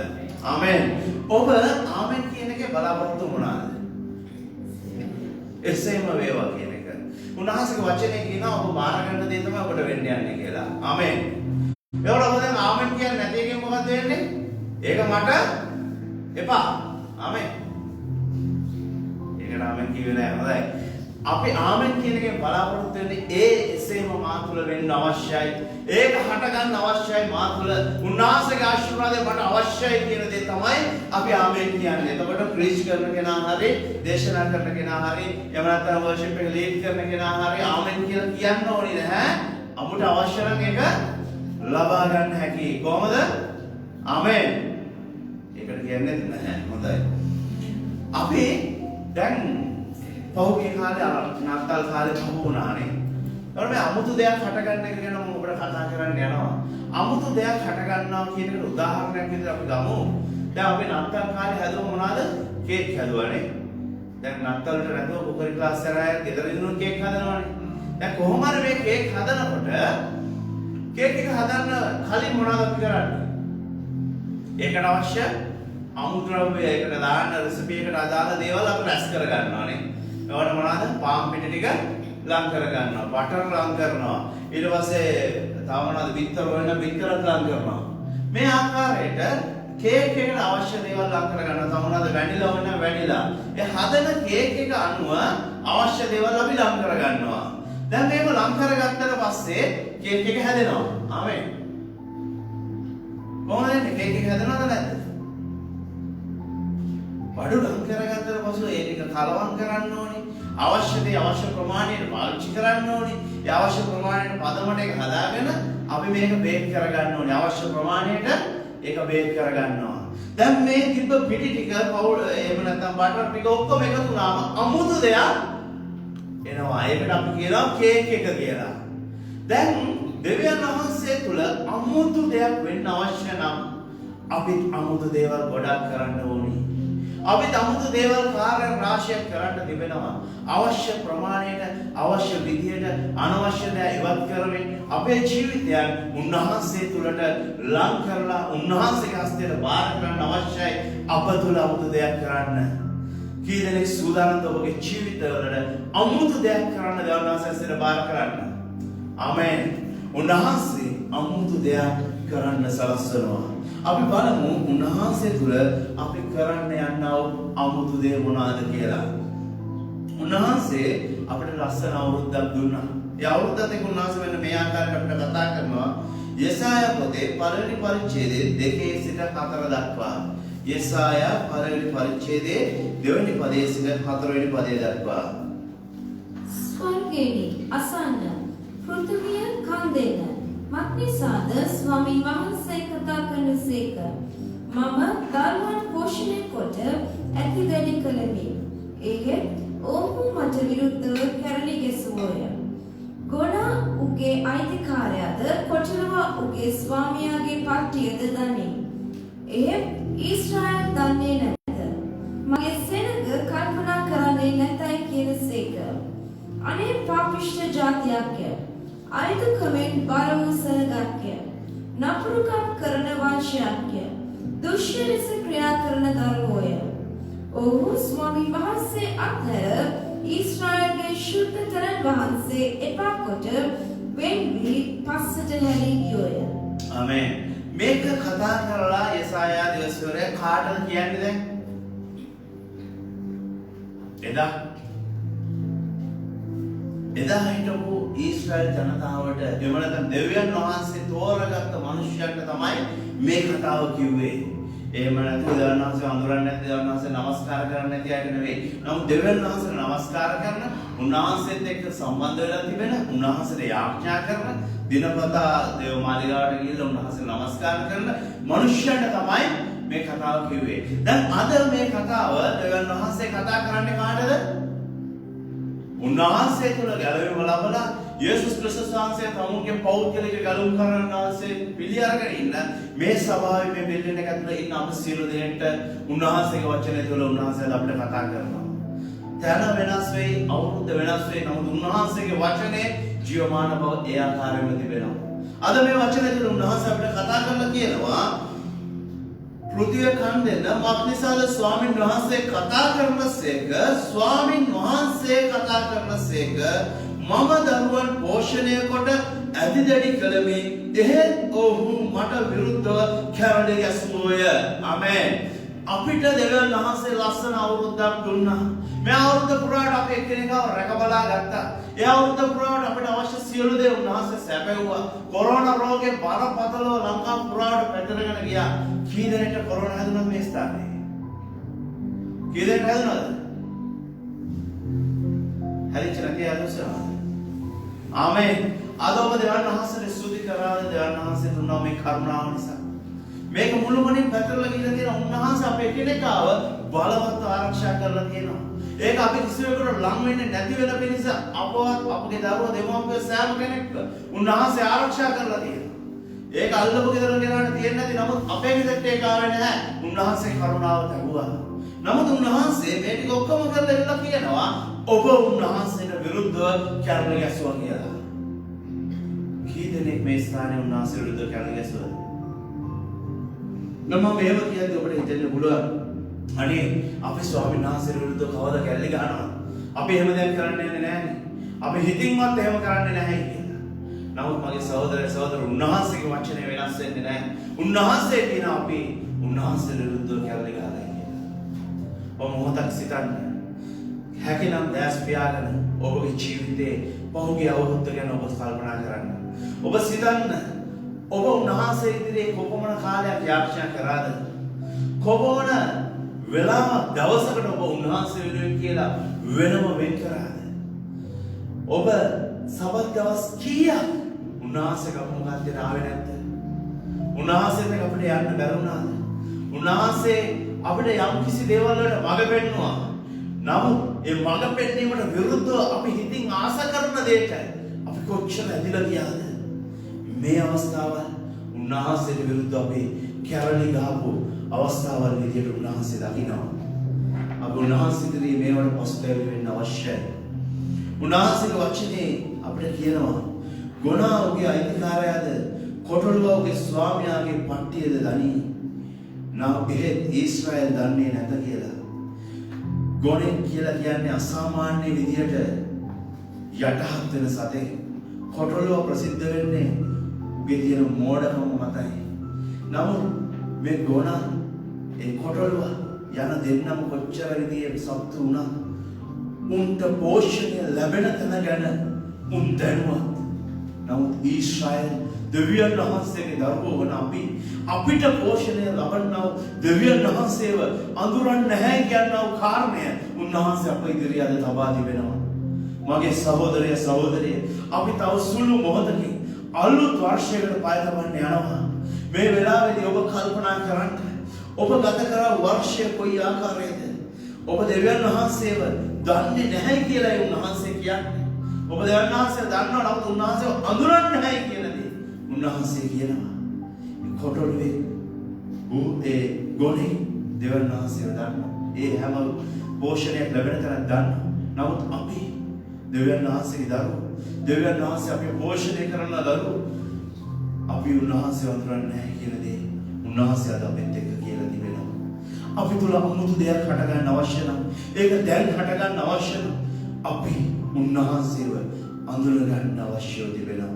ආමෙන්. ඔබ ආමෙන් කියන එකේ බලාපොරොත්තු මොනවාද? එසේම වේවා කියන එක. උන්වහන්සේගේ වචනේ කියනවා ඔබ බාර ගන්න දේ තමයි ඔබට වෙන්න යන්නේ කියලා. ආමෙන්. ඒකට ඔබ දැන් ආමෙන් කියන්නේ නැති එකෙන් මොකද වෙන්නේ? ඒක මට එපා. ආමෙන්. ආමෙන් කියුවේ නැහැ. හොඳයි. අපි ආමෙන් කියන එකෙන් බලාපොරොත්තු වෙන්නේ එසේම මා තුළ වෙන්න අවශ්‍යයි. ඒක හට ගන්න අවශ්‍යයි මා තුළ. උන්වහන්සේගේ ආශිර්වාදය මට අවශ්‍යයි කියන දේ තමයි අපි ආමෙන් කියන්නේ. එතකොට ප්‍රීච් කරන කෙනා හරි, දේශනා කරන කෙනා හරි, එහෙම නැත්නම් වර්ෂිප් එක ලීඩ් කරන කෙනා හරි ආමෙන් කියලා කියන්න ඕනේ නැහැ. අපට අවශ්‍ය නම් ඒක ලබා ගන්න හැකි. කොහොමද? ආමෙන්. ඒකට කියන්නේ නැහැ. හොඳයි. අපි දැන් පහුගිය කාලේ නාතාල් කාලේ පහු වුණානේ. ඒකට මේ අමුතු දෙයක් හට ගන්න එක ගැන මම ඔබට කතා කරන්න යනවා. අමුතු දෙයක් හට ගන්නවා කියන එකට උදාහරණයක් විදිහට අපි ගමු. දැන් අපි නාතාල් කාලේ හැදුව මොනවාද? කේක් හැදුවානේ. දැන් නාතාල් වලට නැතුව කුකරි ක්ලාස් කරාය ගෙදර ඉඳන් කේක් හදනවානේ. දැන් කොහොම හරි මේ කේක් හදනකොට කේක් එක හදන්න කලින් මොනවද අපි කරන්නේ? ඒකට අවශ්‍ය අමුද්‍රව්‍ය ඒකට දාන්න රෙසිපි එකට අදාළ දේවල් අපි රැස් කර ගන්නවානේ. ඒවට මොනවද? පාම් පිටි ටික ලං කර ගන්නවා. බටර් ලං කරනවා. ඊට පස්සේ තව මොනවද? බිත්තර වෙන බිත්තරත් ලං කරනවා. මේ ආකාරයට කේක් එකට අවශ්‍ය දේවල් ලං කර ගන්නවා. තව මොනවද? වැනිලා වෙන වැනිලා. ඒ හදන කේක් එක අනුව අවශ්‍ය දේවල් අපි ලං කර ගන්නවා. දැන් මේක ලං කරගත්තට පස්සේ කේක් එක හැදෙනවා. ආමෙන්. කොහොමද කේක් එක හැදෙනවද නැද්ද? බඩු ලං කරගත්තට පස්සේ ඒක කලවම් කරන්න ඕනේ. අවශ්‍ය දේ අවශ්‍ය ප්‍රමාණයට පාවිච්චි කරන්න ඕනේ. ඒ අවශ්‍ය ප්‍රමාණයට පදමට ඒක හදාගෙන අපි මේක බේක් කරගන්න ඕනේ. අවශ්‍ය ප්‍රමාණයට ඒක බේක් කරගන්නවා. දැන් මේ තිබ්බ පිටි ටික පවුඩර් එහෙම නැත්නම් බටර් ටික ඔක්කොම එකතු වුණාම අමුතු දෙයක් එනවා. ඒකට අපි කියනවා කේක් එක කියලා. දැන් දෙවියන් වහන්සේ තුල අමුතු දෙයක් වෙන්න අවශ්‍ය නම් අපි අමුතු දේවල් ගොඩක් කරන්න ඕනේ. අපි අමුතු දේවල් කාර්ය රාශියක් කරන්න තිබෙනවා. අවශ්‍ය ප්‍රමාණයට අවශ්‍ය විදියට අනවශ්‍ය දේ ඉවත් කරමින් අපේ ජීවිතයන් උන්වහන්සේ තුලට ලං කරලා උන්වහන්සේගේ හස්තයට බාර ගන්න අවශ්‍යයි. අප තුල අමුතු දෙයක් කරන්න. කී දෙනෙක් සූදානම්ද ඔබගේ ජීවිතවලට අමුතු දෙයක් කරන්න දෙවියන් වහන්සේට බාර කරන්න? ආමෙන්. උන්වහන්සේ අමුතු දෙයක් කරන්න සලස්වනවා. අපි බලමු උන්වහන්සේ තුල අපි කරන්න යන්නව අමුතු දේ මොනවාද කියලා. උන්වහන්සේ අපිට ලස්සන අවුරුද්දක් දුන්නා. ඒ අවුරුද්දත් එක්ක උන්වහන්සේ මෙන්න මේ ආකාරයට අපිට කතා කරනවා. යෙසායා පොතේ පළවෙනි පරිච්ඡේදයේ 2 සිට 4 දක්වා. යෙසායා පළවෙනි පරිච්ඡේදයේ 2 වෙනි පදයේ සිට 4 වෙනි පදය දක්වා. ස්වර්ගයේ අසන්න පෘථිවිය කන් දෙන්න මක්නිසාද ස්වාමීන් වහන්සේ කතා කරනසේක මම දරුවන් පෝෂණය කොට ඇති දැඩි කළෙමි. ඒත් ඔහු මට විරුද්ධව කැරළි ගැසුවෝය. ගොනා උගේ අයිතිකාරයාද කොටලවා උගේ ස්වාමියාගේ පට්ටියද දනි. එහෙත් ඊශ්‍රායල් දන්නේ නැත. මගේ සෙනඟ කල්පනා කරන්නේ නැතයි කියනසේක. අනේ පාපිෂ්ඨ ජාතියක්ය. අයිතුකමෙන් බර වූ සරගක්ය. නපුරුකම් කරන වංශයක්ය. දුෂ්‍ය ලෙස ක්‍රියා කරන දරුවෝය. ඔහු ස්වාමීන් වහන්සේ අතර ඊශ්‍රායල්ගේ ශුද්ධතරන් වහන්සේ එපා කොට වෙන් වී පස්සට හැරී ගියෝය. ආමෙන්. මේක කතා කරලා යෙසායා දිවස්වරය කාටද කියන්නේ දැන්? එදා හිටපු ඊශ්‍රායල් ජනතාවට එහෙම නැත්නම් දෙවියන් වහන්සේ තෝරගත්ත මිනිසයන්ට තමයි මේ කතාව කිව්වේ. එහෙම නැත්නම් දෙවියන් වහන්සේ අඳුරන්නේ නැති දෙවියන් වහන්සේ නමස්කාර කරන්නේ නැති අයට නෙවෙයි. නමුත් දෙවියන් වහන්සේ නමස්කාර කරන, උන්වහන්සේත් එක්ක සම්බන්ධ වෙලා තිබෙන, උන්වහන්සේට යාඥා කරන, දිනපතා දේව මාලිගාවට ගිහිල්ලා උන්වහන්සේ නමස්කාර කරන මිනිසයන්ට තමයි මේ කතාව කිව්වේ. දැන් අද මේ කතාව දෙවියන් වහන්සේ කතා කරන්නේ කාටද? උන්වහන්සේ තුළ ගැලවීම ලබලා යේසුස් ක්‍රිස්තුස් වහන්සේ තමුන්ගේ පෞද්ගලික ගැලවුම් කරන වහන්සේ පිළි අරගෙන ඉන්න මේ සභාවේ මේ බිල්ඩින් එක ඇතුළේ ඉන්න අප සියලු දෙනාට උන්වහන්සේගේ වචනය තුළ උන්වහන්සේ අපිට කතා කරනවා. තැන වෙනස් වෙයි, අවුරුද්ද වෙනස් වෙයි, නමුත් උන්වහන්සේගේ වචනේ ජීවමාන බව ඒ ආකාරයෙන්ම තිබෙනවා. අද මේ වචනය තුළ උන්වහන්සේ අපිට කතා කරලා කියනවා පෘථිවිය කන් දෙන්න මක්නිසාද ස්වාමින් වහන්සේ කතා කරනසේක ස්වාමින් වහන්සේ කතා කරනසේක මම දරුවන් පෝෂණය කොට ඇතිදැඩි කළමි. එහෙත් ඔහු මට විරුද්ධව කැරළි ගැසුවෝය. ආමෙන්. අපිට දෙවියන් වහන්සේ ලස්සන අවුරුද්දක් දුන්නා. මේ අවුරුද්ද පුරාට අපි එක්කෙනෙක්ව රැකබලා ගත්තා. ඒ අවුරුද්ද පුරාට අපිට අවශ්‍ය සියලු දේ උන්වහන්සේ සැපයුවා. කොරෝනා රෝගේ බරපතලව ලංකාව පුරාට පැතිරගෙන ගියා. කී දෙනෙක්ට කොරෝනා හැදුනද මේ ස්ථානයේ? කී දෙනෙක්ට හැදුනද? හැදිච්ච නැති අදෝසාව. ආමේන්. අද ඔබ දෙවියන් වහන්සේට ස්තුති කරාද? දෙවියන් වහන්සේ දුන්නා මේ කරුණාව නිසා. මේක මුළුමනින් පැතිරලා ගිහින් තියෙන උන්වහන්සේ අපේ කෙනෙක්ව බලවත් ආරක්ෂා කරලා තියෙනවා. ඒක අපි කිසිවෙකුට ලං වෙන්නේ නැති වෙන පිණිස අපවත් අපගේ දරුවෝ දෙමව්පියෝ සෑම කෙනෙක්ව උන්වහන්සේ ආරක්ෂා කරලා තියෙනවා. ඒක අල්ලපු ගෙදර ගෙනාට තියෙන්නේ නැති නමුත් අපේ ගෙදරට ඒක ආවේ නැහැ. උන්වහන්සේ කරුණාව දරුවා. නමුත් උන්වහන්සේ මේ ටික ඔක්කොම කරලා ඉවරලා කියනවා ඔබ උන්වහන්සේට විරුද්ධව කැරළි ගැසුවා කියලා. කී දෙනෙක් මේ ස්ථානයේ උන්වහන්සේ විරුද්ධව කැරළි ගැසුවා? නම මේව කියද්දී ඔබට හිතෙන්න පුළුවන් අනේ අපි ස්වාමීන් වහන්සේ විරුද්ධව කවදා කැරළි ගහනවා? අපි එහෙම දෙයක් කරන්නේ නැහැ. අපි හිතින්වත් එහෙම කරන්නේ නැහැ කියලා. නමුත් මගේ සහෝදර උන්වහන්සේගේ වචනේ වෙනස් වෙන්නේ නැහැ. උන්වහන්සේ කියන අපි උන්වහන්සේ විරුද්ධව කැරළි ගහලා කියලා. ඔබ මොහොතක් සිතන්න. හැකිනම් දැස් පියාගෙන ඔබගේ ජීවිතේ පහුගිය අවුරුද්ද ගැන ඔබ කල්පනා කරන්න. ඔබ සිතන්න ඔබ උන්වහන්සේ ඉදිරියේ කොපමණ කාලයක් යාඥා කරාද? කොපමණ වෙලාවක් දවසකට ඔබ උන්වහන්සේ වෙනුවෙන් කියලා වෙනම වෙන් කරාද? ඔබ සබත් දවස් කීයක් උන්වහන්සේ ගමකට ආවේ නැද්ද? උන්වහන්සේත් එක්ක අපිට යන්න බැරුණාද? උන්වහන්සේ අපිට යම් කිසි දේවල් වලට මඟ පෙන්වුවා. නමුත් ඒ මඟ පෙන්වීමට විරුද්ධව අපි හිතින් ආස කරන දෙයට අපි කොච්චර ඇදිලා ගියාද? මේ අවස්ථාව උන්වහන්සේට විරුද්ධව අපි කැරළි ගහපු අවස්ථාවල් විදියට උන්වහන්සේ දකිනවා. අපි උන්වහන්සේ ඉදිරියේ මේවට පසුතැවෙ වෙන්න අවශ්‍යයි. උන්වහන්සේගේ වචනේ අපිට කියනවා ගොනාගේ අයිතිකාරයාද කොටළුවගේ ස්වාමියාගේ පට්ටියද දනි. නම් බෙහෙත් ඊශ්‍රායල් දන්නේ නැත කියලා. ගොනෙක් කියලා කියන්නේ අසාමාන්‍ය විදියට යටහත් වෙන සතෙක්. කොටළුව ප්‍රසිද්ධ වෙන්නේ උගේ තියෙන මෝඩකම මතයි. නමුත් මේ ගොනා ඒ කොටළුව යන දෙන්නම කොච්චර විදියට සතුටු වුණා. උන්ට පෝෂණය ලැබෙන තැන ගැන උන් දැනුවත්. නමුත් ඊශ්‍රායල් දෙවියන් වහන්සේගේ දරුවෝ වන අපිට පෝෂණය ලබන්නව දෙවියන් වහන්සේව අඳුරන්නේ නැහැ කියනව කාරණය උන්වහන්සේ අප ඉදිරියේ අද තබා තිබෙනවා. මගේ සහෝදරිය අපි තව සුළු මොහොතකින් අලුත් වර්ෂයකට පය තබන්න යනවා. මේ වෙලාවේදී ඔබ කල්පනා කරන්න ඔබ ගත කරා වර්ෂය කොයි ආකාරයේද? ඔබ දෙවියන් වහන්සේව දන්නේ නැහැ කියලා උන්වහන්සේ කියන්නේ. ඔබ දෙවියන් වහන්සේ දන්නවා නමුත් උන්වහන්සේව අඳුරන්නේ නැහැ කියන දේ උන්වහන්සේ කියනවා. කොටළුවේ ඒ ගොනේ දෙවියන් වහන්සේව දන්නවා. ඒ හැම පෝෂණයක් ලැබෙන තැනක් දන්නවා. නමුත් අපි දෙවියන් වහන්සේගේ දරුවෝ දෙවියන් වහන්සේ අපි පෝෂණය කරන දරුවෝ අපි උන්වහන්සේ අඳුරන්නේ නැහැ කියන දේ උන්වහන්සේ අද අපිට එක්ක කියලා තිබෙනවා. අපි තුල අමුතු දෙයක් හට ගන්න අවශ්‍ය නම් ඒක දැන් හට ගන්න අවශ්‍ය නම් අපි උන්වහන්සේව අඳුර ගන්න අවශ්‍යව තිබෙනවා.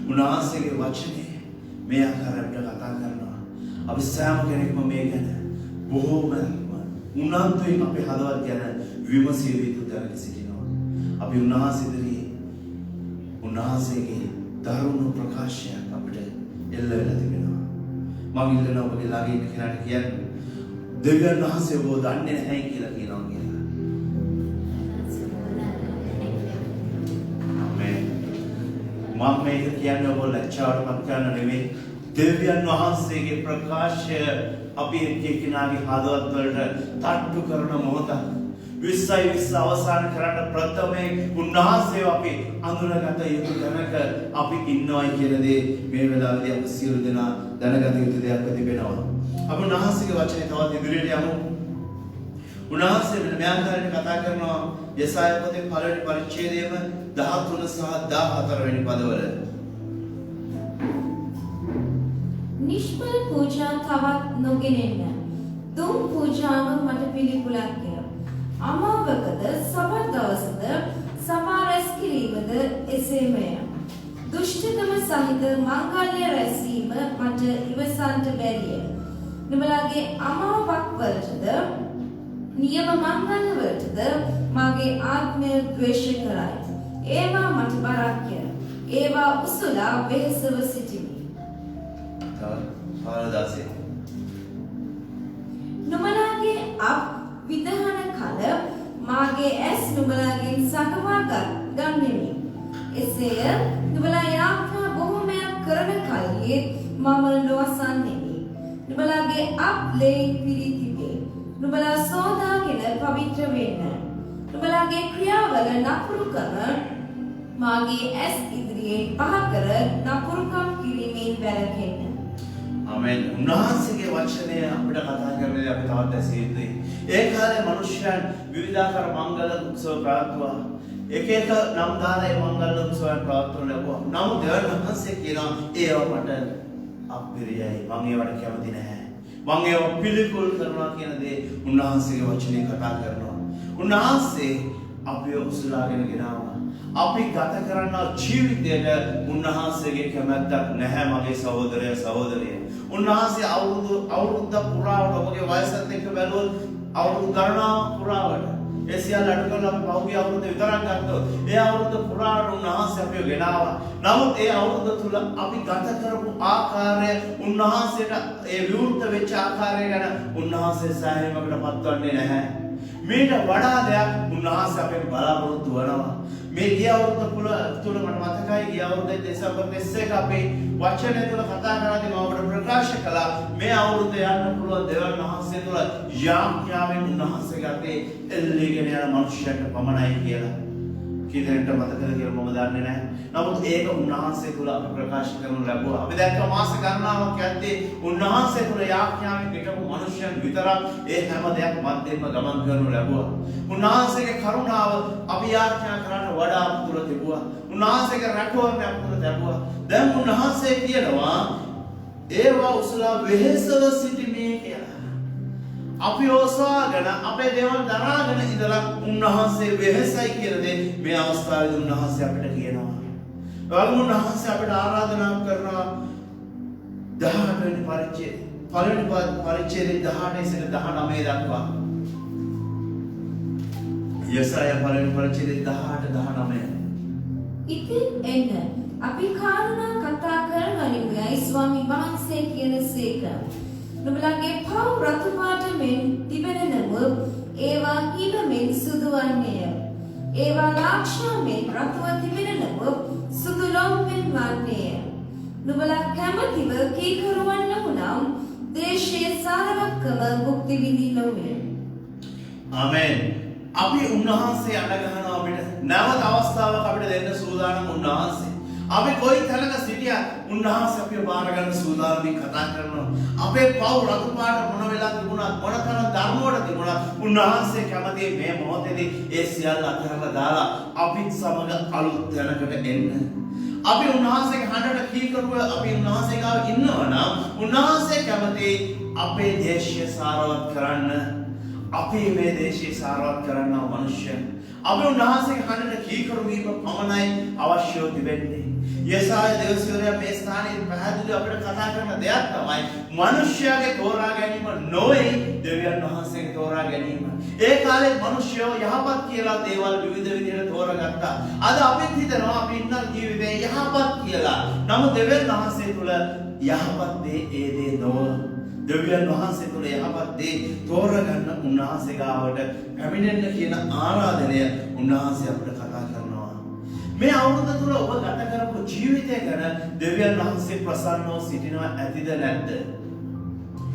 උන්වහන්සේගේ වචනේ මේ ආකාරයට කතා කරනවා. අපි සෑම කෙනෙක්ම මේ ගැන බොහෝම උනන්දුවෙන් අපේ හදවත ගැන විමසිය යුතු තැනක සිටිනවා. අපි උන්වහන්සේ ඉදිරියේ උන්වහන්සේගේ දරුණු ප්‍රකාශයක් අපිට එල්ල වෙලා තිබෙනවා. මම ඉල්ලනවා ඔබගේ ළඟ ඉන්න කෙනාට කියන්න දෙවියන් වහන්සේ ඔබ දන්නේ නැහැ කියලා කියනවා කියලා. ආමේන්. මම මේක කියන්නේ ඔබ ලැජ්ජාවටපත් කරන්න නෙමෙයි. දෙවියන් වහන්සේගේ ප්‍රකාශය අපි එක්කෙනාගේ හදවත් වලට තට්ටු කරන මොහොතක් 20 අවසන් කරන්න ප්‍රථමයෙන් උන්වහන්සේව අපි අඳුරගත යුතු තැනක අපි ඉන්නවයි කියන දේ මේ වෙලාවේදී අපි සියලු දෙනා දැනගත යුතු දෙයක් තිබෙනවා. අපි උන්වහන්සේගේ වචනේ තවත් ඉදිරියට යමු. උන්වහන්සේ මෙන්න මේ ආකාරයට කතා කරනවා යෙසාය පොතේ පළවෙනි පරිච්ඡේදයේම 13 සහ 14 වෙනි පදවල. නිෂ්ඵල පූජා තවත් නොගෙනෙන්න. දුම් පූජාව මට පිළිකුලක්ය. අමාවකද සබත් දවසද සමා රැස් කිරීමද එසේමය. දුෂ්ටකම සහිත මංගල්‍ය රැස්වීම මට ඉවසන්ට බැරිය. නුඹලාගේ අමාවක් වලටද නියම මංගලවලටද මාගේ ආත්මය ද්වේෂ කරයි. ඒවා මට බරක්ය. ඒවා උසුලා වෙහෙසව සිටිමි. පාරදාසය. නුඹලාගේ අප විදහන කල මාගේ ඇස් නුඹලාගෙන් සකවා ගන්නෙමි. එසේය නුඹලා යාත්‍රා බොහෝමයක් කරන කල්හි මම නොවසන්නෙමි. නුඹලාගේ අප ලේ පිරී තිබේ. නුඹලා සෝදාගෙන පවිත්‍ර වෙන්න. නුඹලාගේ ක්‍රියාවල නපුරුකම මාගේ ඇස් ඉදිරියෙන් පහ කර නපුරුකම් කිරීමෙන් වැළකෙන්න. ආමෙන්. උන්වහන්සේගේ වචනය අපිට කතා කරන්නේ අපි තවත් ඇසිය යුතුයි. ඒ කාලේ මිනිස්යන් විවිධාකාර මංගල උත්සව ප්‍රාර්ථනා එක එක නම් දාලා ඒ මංගල උත්සවයන් ප්‍රාර්ථනා ලැබුවා. නමුත් දෙවියන් වහන්සේ කියනවා ඒව මට අපිරියයි. මම ඒවට කැමති නැහැ. මම ඒව පිළිකුල් කරනවා කියන දේ උන්වහන්සේගේ වචනේ කතා කරනවා. උන්වහන්සේ අපිව උසලාගෙන ගෙනාවා. අපි ගත කරන ජීවිතයට උන්වහන්සේගේ කැමැත්තක් නැහැ මගේ සහෝදරය සහෝදරිය. උන්වහන්සේ අවුරුද්ද පුරාවට ඔබගේ වයසත් එක්ක බැලුවොත් අවුරුදු ගණනාවක් පුරාවට ඒ සියල්ල අඩු කරලා අපි පහුගිය අවුරුද්ද විතරක් ගත්තොත් ඒ අවුරුද්ද පුරාවට උන්වහන්සේ අපිව ගෙනාවා. නමුත් ඒ අවුරුද්ද තුල අපි ගත කරපු ආකාරය උන්වහන්සේට ඒ විවෘත වෙච්ච ආකාරය ගැන උන්වහන්සේ සෑහීමකට පත්වන්නේ නැහැ. මේට වඩා දෙයක් උන්වහන්සේ අපෙන් බලාපොරොත්තු වෙනවා. මේ ගිය අවුරුද්ද තුල මට මතකයි ගිය අවුරුද්දේ දෙසැම්බර් 31 අපේ වචනය තුල කතා කරද්දී මම ඔබට ප්‍රකාශ කළා මේ අවුරුද්ද යන්න පුළුවන් දෙවියන් වහන්සේ තුල යාඥාවෙන් උන්වහන්සේ ගත්තේ එල්ලීගෙන යන මනුෂ්‍යයන්ට පමණයි කියලා. කී දෙනෙක්ට මතකද කියලා මම දන්නේ නැහැ. නමුත් ඒක උන්වහන්සේ තුල අපි ප්‍රකාශ කරනු ලැබුවා. අපි දැක්ක මාස ගණනාවක් යද්දී උන්වහන්සේ තුල යාඥාවෙන් හිටපු මනුෂ්‍යයන් විතරක් ඒ හැම දෙයක් මැද්දෙන්ම ගමන් කරනු ලැබුවා. උන්වහන්සේගේ කරුණාව අපි යාඥා කරන්න වඩා අප තුල තිබුණා. උන්වහන්සේගේ රැකවරණය අප තුල තිබුණා. දැන් උන්වහන්සේ කියනවා ඒවා උසලා වෙහෙසව සිටිමේ කියලා. අපි ඔසවාගෙන අපේ දේවල් දරාගෙන ඉඳලා උන්වහන්සේ වෙහෙසයි කියලා දේ මේ අවස්ථාවේදී උන්වහන්සේ අපිට කියනවා. වගේම උන්වහන්සේ අපිට ආරාධනා කරනවා 18 වෙනි පරිච්ඡේදය. පළවෙනි පරිච්ඡේදයේ 18 සිට 19 දක්වා. යසායා පළවෙනි පරිච්ඡේදයේ 18 19. ඉතින් එන්න අපි කාරණා කතා කරගනිමු යයි ස්වාමී වහන්සේ කියන සේක. නුඹලාගේ පව් රතු පාට මෙන් තිබෙන නමුත් ඒවා හිම මෙන් සුදු වන්නේය. ඒවා ලාක්ෂා මෙන් රතුව තිබෙන නමුත් සුදු ලොම් මෙන් වන්නේය. නුඹලා කැමතිව කීකරුවන්න වුනම් දේශයේ සාරවත්කම භුක්ති විඳිනෝය. ආමෙන්. අපි උන්වහන්සේ අඬගහනවා අපිට නැවත අවස්ථාවක් අපිට දෙන්න සූදානම් උන්වහන්සේ. අපි කොයි තැනක සිටියත් උන්වහන්සේ අපිව බාර ගන්න සූදානම්ින් කතා කරනවා. අපේ පව් රතු පාට මොන වෙලාවක තිබුණත් මොන තරම් ධර්මවල තිබුණත් උන්වහන්සේ කැමති මේ මොහොතේදී ඒ සියල්ල අතහැරලා දාලා අපිත් සමග අලුත් තැනකට එන්න. අපි උන්වහන්සේගේ හඬට කීකරුව අපි උන්වහන්සේ ගාව ඉන්නවනම් උන්වහන්සේ කැමති අපේ දේශය සාරවත් කරන්න. අපි මේ දේශය සාරවත් කරන්නව මනුෂ්‍යයන්. අපි උන්වහන්සේගේ හඬට කීකරු වීම පමණයි අවශ්‍යව තිබෙන්නේ. යසාය දේවසිවරයා මේ ස්ථානයේ පැහැදිලිව අපිට කතා කරන දෙයක් තමයි මනුෂ්‍යයාගේ තෝරා ගැනීම නොවේ දෙවියන් වහන්සේගේ තෝරා ගැනීම. ඒ කාලේ මනුෂ්‍යයෝ යහපත් කියලා දේවල් විවිධ විදිහට තෝරගත්තා. අද අපිත් හිතනවා අපි ඉන්න ජීවිතේ යහපත් කියලා. නමුත් දෙවියන් වහන්සේ තුල යහපත් දේ ඒ දේ නොව. දෙවියන් වහන්සේ තුල යහපත් දේ තෝරගන්න උන්වහන්සේ ගාවට පැමිණෙන්න කියන ආරාධනය උන්වහන්සේ අපිට කතා කරනවා. මේ අවුරුද්ද තුල ඔබ ගත කරපු ජීවිතය ගැන දෙවියන් වහන්සේ ප්‍රසන්නව සිටිනවා ඇතිද නැද්ද?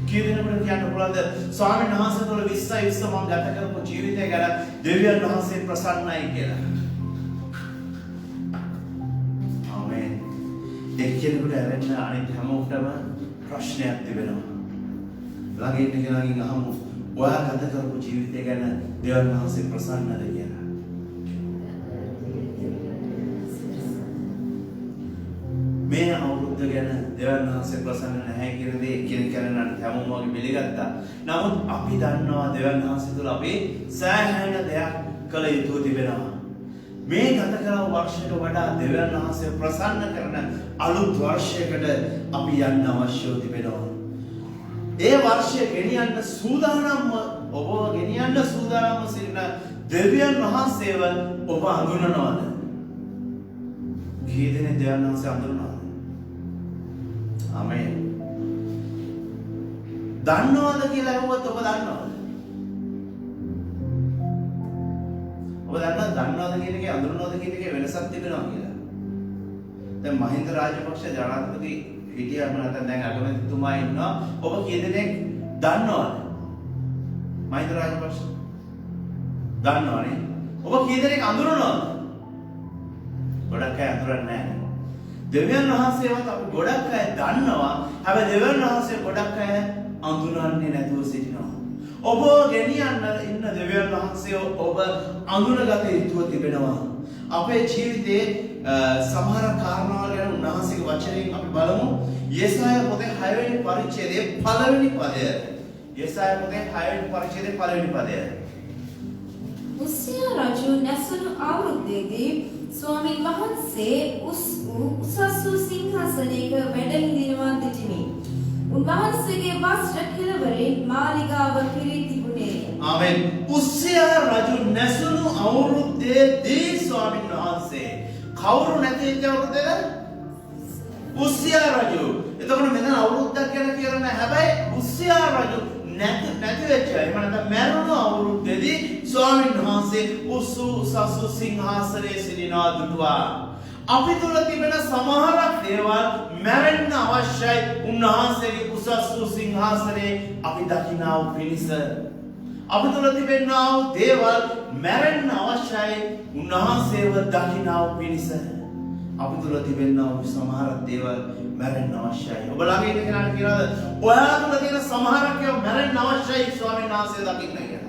කී දෙනෙකුට කියන්න පුළුවන්ද ස්වාමීන් වහන්සේ තුල 20 මම ගත කරපු ජීවිතය ගැන දෙවියන් වහන්සේ ප්‍රසන්නයි කියලා? ආමෙන්. එක්කෙනෙකුට ඇරෙන්න අනිත් හැමෝටම ප්‍රශ්නයක් තිබෙනවා. ළඟින් කෙනාගෙන් අහමු ඔයා ගත කරපු ජීවිතය ගැන දෙවියන් වහන්සේ ප්‍රසන්නද කියලා. මේ අවුරුද්ද ගැන දෙවියන් වහන්සේ ප්‍රසන්න නැහැ කියන දේ කෙනෙක් අනිත් හැමෝම වගේ පිළිගත්තා. නමුත් අපි දන්නවා දෙවියන් වහන්සේ තුල අපි සෑහෙන දෙයක් කළ යුතු තිබෙනවා. මේ ගත කරන වර්ෂයට වඩා දෙවියන් වහන්සේ ප්‍රසන්න කරන අලුත් වර්ෂයකට අපි යන්න අවශ්‍යව තිබෙනවා. ඒ වර්ෂය ගෙනියන්න සූදානම් ඔබ ගෙනියන්න සූදානම්ව සිටින දෙවියන් වහන්සේව ඔබ අඳුනනවද? කී දෙනෙක් දෙවියන් වහන්සේ අඳුනනවද? ආමේන්. දන්නවද කියලා අහුවත් ඔබ දන්නවද? ඔබ දන්නවද කියන එකේ අඳුනනවද කියන එකේ වෙනසක් තිබෙනවා කියලා. දැන් මහින්ද රාජපක්ෂ ජනාධිපති හිටියම නැත්නම් දැන් අගමැතිතුමා ඉන්නවා. ඔබ කී දෙනෙක් දන්නවද? මහින්ද රාජපක්ෂ දන්නවනේ. ඔබ කී දෙනෙක් අඳුරනවද? ගොඩක් අය අඳුරන්නේ නැහැ. දෙවියන් වහන්සේවත් අපි ගොඩක් අය දන්නවා. හැබැයි දෙවියන් වහන්සේ ගොඩක් අය අඳුරන්නේ නැතුව සිටිනවා. ඔබ ගෙනියන්න ඉන්න දෙවියන් වහන්සේ ඔබ අඳුනගත යුතුව තිබෙනවා. අපේ ජීවිතයේ සමහර කාරණා ගැන උන්වහන්සේගේ වචනයෙන් අපි බලමු. යෙසායා පොතේ 6 වෙනි පරිච්ඡේදයේ පළවෙනි පදය. යෙසායා පොතේ 6 වෙනි පරිච්ඡේදයේ පළවෙනි පදය. උසියා රජු නැසුණු අවුරුද්දේදී ස්වාමීන් වහන්සේ උසස් වූ සිංහාසනයක වැඩ හිඳිනවා දිටිමි. උන්වහන්සේගේ වස්ත්‍ර කෙළවරින් මාලිගාව පිරී තිබුණේ. ආමෙන්. උසියා රජු නැසුණු අවුරුද්දේදී ස්වාමීන් වහන්සේ කවුරු නැති අවුරුද්දේද? උසියා රජු. එතකොට මෙතන අවුරුද්දක් ගැන කියලා නෑ. හැබැයි උසියා රජු නැති වෙච්ච එහෙම නැත්නම් මැරුණු අවුරුද්දේදී ස්වාමීන් වහන්සේ උසස් සිංහාසනයේ සිටිනවා දුටුවා. අපි තුල තිබෙන සමහරක් දේවල් මැරෙන්න අවශ්‍යයි. උන්වහන්සේගේ උසස් වූ සිංහාසනයේ අපි දකිනා වූ පිණිස අපි තුල තිබෙනා වූ දේවල් මැරෙන්න අවශ්‍යයි. උන්වහන්සේව දකිනා වූ පිණිස අපි තුල තිබෙනා වූ සමහර දේවල් මැරෙන්න අවශ්‍යයි. ඔබ ළඟ ඉන්න කෙනාට කියනවාද ඔයා තුල තියෙන සමහරක් ඒවා මැරෙන්න අවශ්‍යයි ස්වාමීන් වහන්සේ දකින්න කියලා.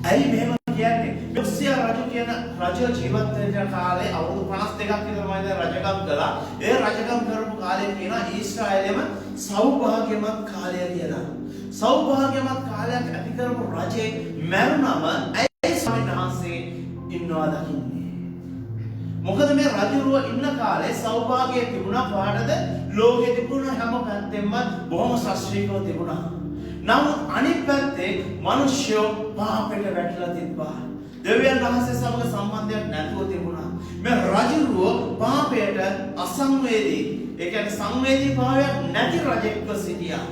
ඇයි මෙහෙම කියන්නේ? උසියා රජු කියන රජ ජීවත් වෙන කාලේ අවුරුදු 52ක් විතර මම දැන් රජකම් කළා. ඒ රජකම් කරපු කාලේ කියනවා ඊශ්‍රායලෙම සෞභාග්‍යමත් කාලය කියලා. සෞභාග්‍යමත් කාලයක් ඇති කරපු රජේ මැරුණම ඇයි ස්වාමීන් වහන්සේ ඉන්නවා දකින්නේ? මොකද මේ රජුරුව ඉන්න කාලේ සෞභාග්‍යය තිබුණා. පාඩද ලෝකෙ තිබුණ හැම පැත්තෙම බොහොම ශාස්ත්‍රීයව තිබුණා. නමුත් අනිත් පැත්තේ මිනිස්සු පාපයට වැටලා තිබ්බා. දෙවියන් වහන්සේ සමග සම්බන්ධයක් නැතුව තිබුණා. මේ රජුරුව පාපයට අසංවේදී, ඒ කියන්නේ සංවේදී භාවයක් නැති රජෙක්ව සිටියා.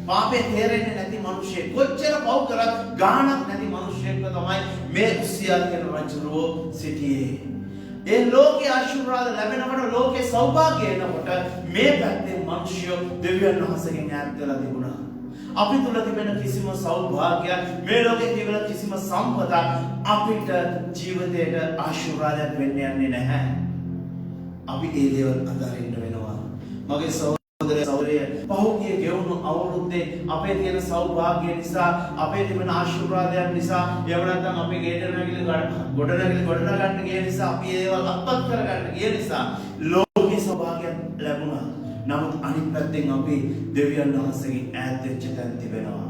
පාපේ තේරෙන්නේ නැති මිනිහෙක්, කොච්චර පව් කරත් ගාණක් නැති මිනිහෙක්ව තමයි මේ උසියා කියන රජුරුව සිටියේ. ඒ ලෝකේ ආශිර්වාද ලැබෙනකොට, ලෝකේ සෞභාග්‍ය එනකොට මේ පැත්තේ මිනිස්සු දෙවියන් වහන්සේගෙන් ඈත් වෙලා තිබුණා. අපි තුල තිබෙන කිසිම සෞභාග්‍යයක්, මේ ලෝකේ තිබෙන කිසිම සම්පතක් අපිට ජීවිතයට ආශිර්වාදයක් වෙන්න යන්නේ නැහැ. අපි ඒ දේවල් අත්හරින්න වෙනවා. මගේ සහෝදර සහෝදරිය, පහුගිය ගෙවුණු අවුරුද්දේ අපේ තියෙන සෞභාග්‍ය නිසා, අපේ තිබෙන ආශිර්වාදයන් නිසා, එහෙම නැත්නම් අපේ ගොඩනගන්න ගිය නිසා, අපි ඒවා අත්පත් කරගන්න ගිය නිසා ලෝකේ සෞභාග්‍යයක් ලැබුණා. නමුත් අනිත් පැත්තෙන් අපි දෙවියන් වහන්සේගෙන් ඈත් වෙච්ච තැන් තිබෙනවා.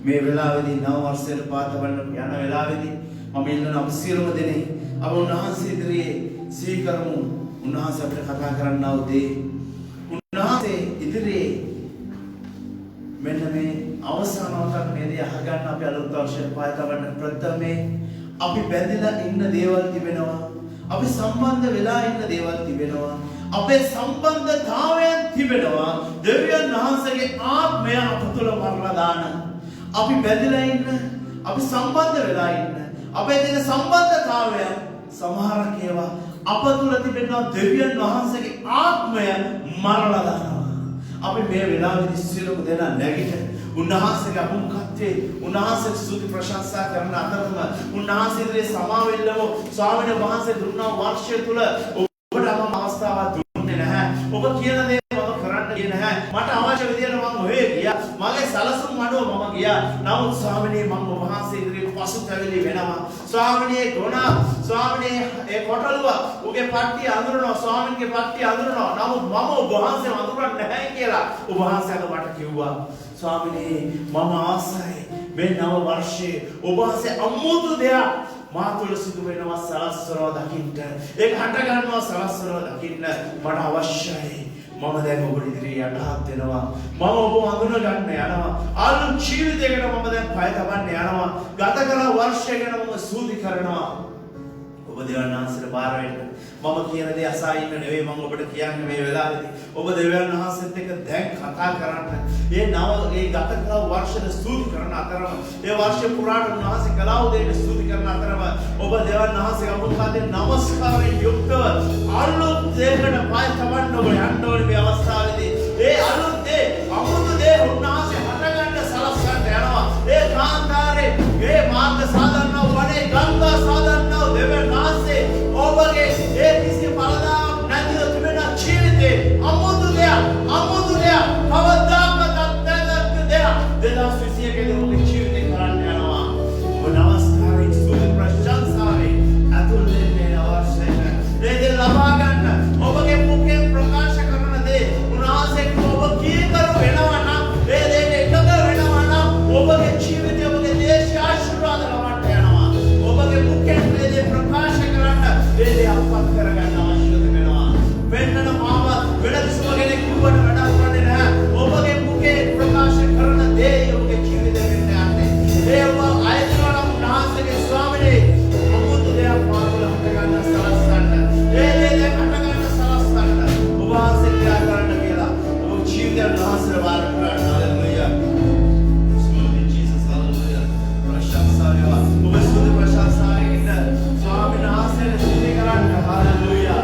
මේ වෙලාවේදී නව වර්ෂයට පාතවන්න යන වෙලාවේදී මම ඉල්ලන අප සියලුම දෙනේ අප උන්වහන්සේ ඉදිරියේ සිහි කරමු. උන්වහන්සේ අපිට කතා කරන්නා වූ දේ, උන්වහන්සේ ඉදිරියේ මෙන්න මේ අවසාන අවස්ථාවේදී අහගන්න අපි අලුත් වර්ෂයට පාතවන්න ප්‍රථමේ අපි බැඳලා ඉන්න දේවල් තිබෙනවා. අපි සම්බන්ධ වෙලා ඉන්න දේවල් තිබෙනවා. අපේ සම්බන්ධතාවයන් තිබෙනවා. දෙවියන් වහන්සේගේ ආත්මය අප තුළ මරලා දාන, අපි බැඳලා ඉන්න, අපි සම්බන්ධ වෙලා ඉන්න, අපේ තියෙන සම්බන්ධතාවයන් සමහරක් ඒවා අප තුළ තිබෙනවා. දෙවියන් වහන්සේගේ ආත්මය මරලා දානවා. අපි මේ වෙලාවේදී සියලුම දෙනා නැගිට උන්වහන්සේගේ අභිමුඛත්වයේ උන්වහන්සේට ස්තුති ප්‍රශංසා කරන අතරම උන්වහන්සේ ඉදිරියේ සමාවෙල්ලම ස්වාමීන් වහන්සේ දුන්නා වර්ෂය තුල ඔබට අවස්ථාවක් දුන්නේ නැහැ. ඔබ කියන දේ මම කරන්න ගියේ නැහැ. මට අවශ්‍ය විදියට මම ඔහේ ගියා. මගේ සලසුම් අඩුව මම ගියා. නමුත් ස්වාමීනි මම ඔබ වහන්සේ ඉදිරියේ පසුතැවිලි වෙනවා. ස්වාමීනි ගුණා, ස්වාමීනි ඒ කොටලුව උගේ පට්ටිය අඳුරනවා, ස්වාමීන්ගේ පට්ටිය අඳුරනවා. නමුත් මම ඔබ වහන්සේ අඳුරන්නේ නැහැ කියලා ඔබ වහන්සේට මට කිව්වා. ස්වාමීනි මම ආසයි මේ නව වර්ෂයේ ඔබ වහන්සේ අමුතු දෙයක් මා තුළ සිදු වෙනවා සලස්සනවා දකින්න. ඒක හට ගන්නවා සලස්සනවා දකින්න මට අවශ්‍යයි. මම දැන් ඔබට ඉදිරියේ යටහත් වෙනවා. මම ඔබ අඳුන ගන්න යනවා. අලුත් ජීවිතයකට මම දැන් පය තබන්න යනවා. ගත කළ වර්ෂය ගැන මම ස්තුති කරනවා. ඔබ දෙවියන් වහන්සේට බාර වෙන්න. මම කියන දේ අසා ඉන්න නෙවෙයි මම ඔබට කියන්නේ මේ වෙලාවේදී. ඔබ දෙවියන් වහන්සේත් එක්ක දැන් කතා කරන්න. ඒ ගත කළ වර්ෂයට ස්තුති කරන අතරම ඒ වර්ෂය පුරාට උන්වහන්සේ කළා වූ දේට ස්තුති කරන අතරම ඔබ දෙවියන් වහන්සේ අමුතුකාගේ නමස්කාරයෙන් යුක්තව අලුත් දෙයකට පය තබන්න ඔබ යන්න ඕනේ මේ අවස්ථාවේදී. ඒ අලුත් දේ අමුතු දේ උන්වහන්සේ හටගන්න සලස්වන්න යනවා. ඒ කාන්තාරේ ඒ මාර්ග සාධනව වනේ ගංගා සාධනව දෙවියන් වහන්සේ ඔබගේ ඒ කිසි පළදාවක් නැතිව තිබෙන ජීවිතේ අමුතු දෙයක් කවදාකවත් නැත්නම් දෙයක් 2021 දී ඔබේ ජීවිතේ කරන්න යනවා. ඔබ නමස්කාරයෙන් ස්තුති ප්‍රශංසාවෙන් අතුල් දෙන්නේ අවශ්‍යයි. ඒ දේ ලබා ගන්න ඔබගේ මුඛයෙන් ප්‍රකාශ කරන දේ උන්වහන්සේ ඔබ කීකරු වෙනවා නම් ඒ දේට එකඟ වෙනවා නම් ඔබගේ ජීවිතේ ඔබගේ දේශය ආශිර්වාද ලබන්න යනවා. ඔබගේ මුඛයෙන් මේ දේ ප්‍රකාශ කරන්න ඒ දේ අපත් කරගන්න අවශ්‍යද වෙනවා. වෙන්නන මාව වෙන කිසිම කෙනෙක් කිව්වට වැඩක් කරන්නේ නැහැ. ඔබගේ මුඛයෙන් ප්‍රකාශ කරන දේ ඔබගේ ජීවිතේ වෙන්න යන්නේ. ඒ ඔබ ආයතන උන්වහන්සේගේ ස්වාමීනේ අමුතු දෙයක් මාතුල හට ගන්න සලස්සන්න. ඒ දේ දැන් හට ගන්න සලස්සන්න. ඔබ ආසේ ක්‍රියා කරන්න කියලා. ඔබ ජීවිතය උන්වහන්සේට වාර කරන්න. හalleluya. ස්තුති ජීසස් හalleluya. ප්‍රශංසා වේවා. ඔබ ස්තුති ප්‍රශංසාවෙන් ඉන්න ස්වාමීන් වහන්සේට ස්තුති කරන්න. හalleluya.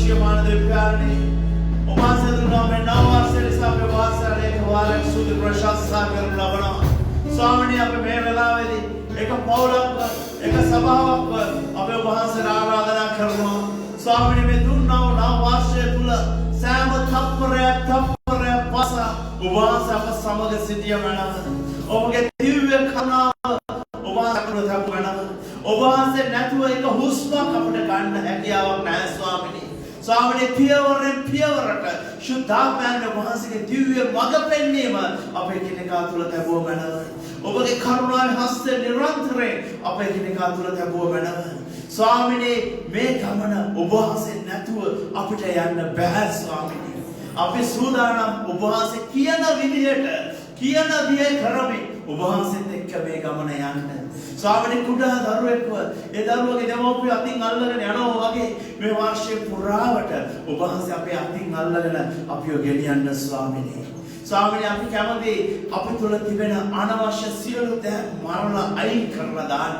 ජීවමාන දෙවියන්ගේ ඔබ වහන්සේ දුන්නා මේ නව වර්ෂයේ සාපේ වාසාලේ කවාලක් සුදු ප්‍රශංසා කරන ලබනවා. ස්වාමීනි අපේ මේ වෙලාවේදී එක පවුලක් එක සභාවක් අපේ ඔබ වහන්සේට ආරාධනා කරනවා. ස්වාමීනි මේ දුන්නා නව වර්ෂය තුල සෑම තප්පරයක් පස ඔබ වහන්සේ අප සමග සිටිය මනම ඔබගේ දිව්‍ය කරුණාව ඔබ වහන්සේ අපට මනම ඔබ වහන්සේ නැතුව එක හුස්මක් අපිට ගන්න හැකියාවක් නැහැ ස්වාමීනි. ස්වාමීනි පියවරෙන් පියවරට ශුද්ධාත්මයන් වහන්සේගේ දිව්‍ය මඟ පෙන්වීම අපේ කෙනෙකා තුළ ලැබුව මනම ඔබගේ කරුණාවේ හස්තය නිරන්තරයෙන් අපේ කෙනෙකා තුළ ලැබුව මනම ස්වාමීනි මේ ගමන ඔබ වහන්සේ නැතුව අපිට යන්න බෑ ස්වාමීනි. අපි සූදානම් ඔබ වහන්සේ කියන විදිහට කියන දේ කරමින් ඔබ වහන්සේත් එක්ක මේ ගමන යන්න. ස්වාමීනි කුඩා දරුවෙක්ව ඒ දරුවගේ දෙමව්පිය අතින් අල්ලගෙන යනවා වගේ මේ වර්ෂයේ පුරාවට ඔබ වහන්සේ අපේ අතින් අල්ලගෙන අපිව ගෙනියන්න ස්වාමීනි. ස්වාමීනි අපි කැමති අපි තුල තිබෙන අනවශ්‍ය සියලු දේ මරලා අයින් කරලා දාන්න.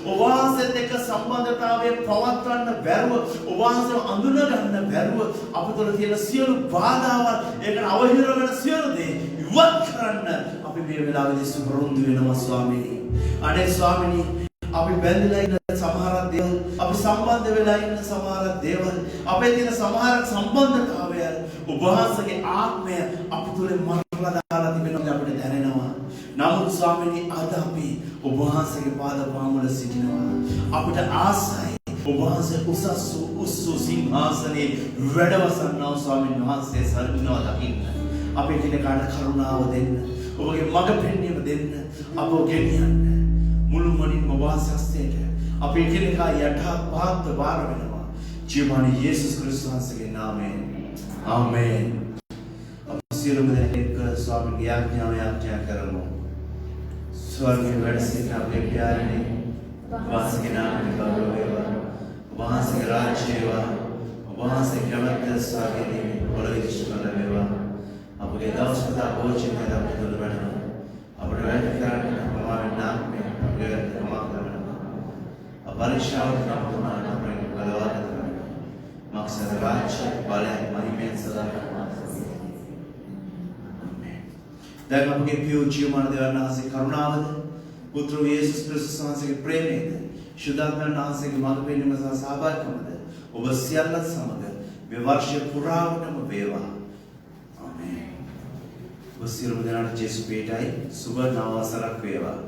ඔබ වහන්සේත් එක්ක සම්බන්ධතාවය පවත්වන්න බැරුව ඔබ වහන්සේව අඳුන ගන්න බැරුව අප තුල තියෙන සියලු බාධාවන් ඒකට අවහිර වෙන සියලු දේ ඉවත් කරන්න අපි මේ වෙලාවේදී සුපරුන්දු වෙනවා ස්වාමීනි. අනේ ස්වාමීනි අපි බැඳලා ඉන්න සමහර දේවල් අපි සම්බන්ධ වෙලා ඉන්න සමහර දේවල් අපේ තියෙන සමහර සම්බන්ධතාවයන් ඔබ වහන්සේගේ ආත්මය අපි තුල මරලා දාලා තිබෙනවා අපිට දැනෙනවා. නමුත් ස්වාමීනි අද අපි ඔබ වහන්සේගේ පාද පාමුල සිටිනවා. අපිට ආසයි ඔබ වහන්සේ උසස් සිංහාසනයේ වැඩවසන්නා ස්වාමීන් වහන්සේ සරණව දකින්න. අපේ කෙනෙකුට කරුණාව දෙන්න. ඔබගේ මඟ පෙන්වීම දෙන්න. අපව ගෙනියන්න. මුළුමනින්ම වාසස්තේට අපේ කෙනෙකා යටහත් පහත් බාර වෙනවා. ජීවමාන යේසුස් ක්‍රිස්තුස් වහන්සේගේ නාමයෙන්. ආමේන්. අප සියලුම දෙනෙක් ස්වාමීන්ගේ ආඥාව කරමු. ස්වර්ගයේ වැඩ සිටින අපේ ප්යාරණේ වාසගේ නාමයෙන් ගෞරව වේවා. වාසගේ රාජ්‍ය වේවා. වාසගේ කැමැත්ත සාගදී පොළොවේ දිශකල වේවා. අපගේ දවස් පුරා භෝජනය අපිට දුරවනවා. අපට වැඩ කරන්න අපමාන නාමයෙන් අපගේ කමක් කරනවා. අපරිශාවට අපමාන අපේ බලවත් කරනවා. මක්සද රාජ්‍ය බලය මහිමෙන් සදා දැන් අපගේ පියෝ ජීවමාන දෙවියන් වහන්සේ කරුණාවද පුත්‍ර යේසුස් ක්‍රිස්තුස් වහන්සේගේ ප්‍රේමයද ශුද්ධාත්මයන් වහන්සේගේ මඟ පෙන්වීම සහ සහභාගීකමද ඔබ සියල්ලත් සමග මේ වර්ෂය පුරාවටම වේවා. ආමේන්. ඔබ සියලුම දෙනාට ජේසුස් පිටයි සුබ නව වසරක් වේවා.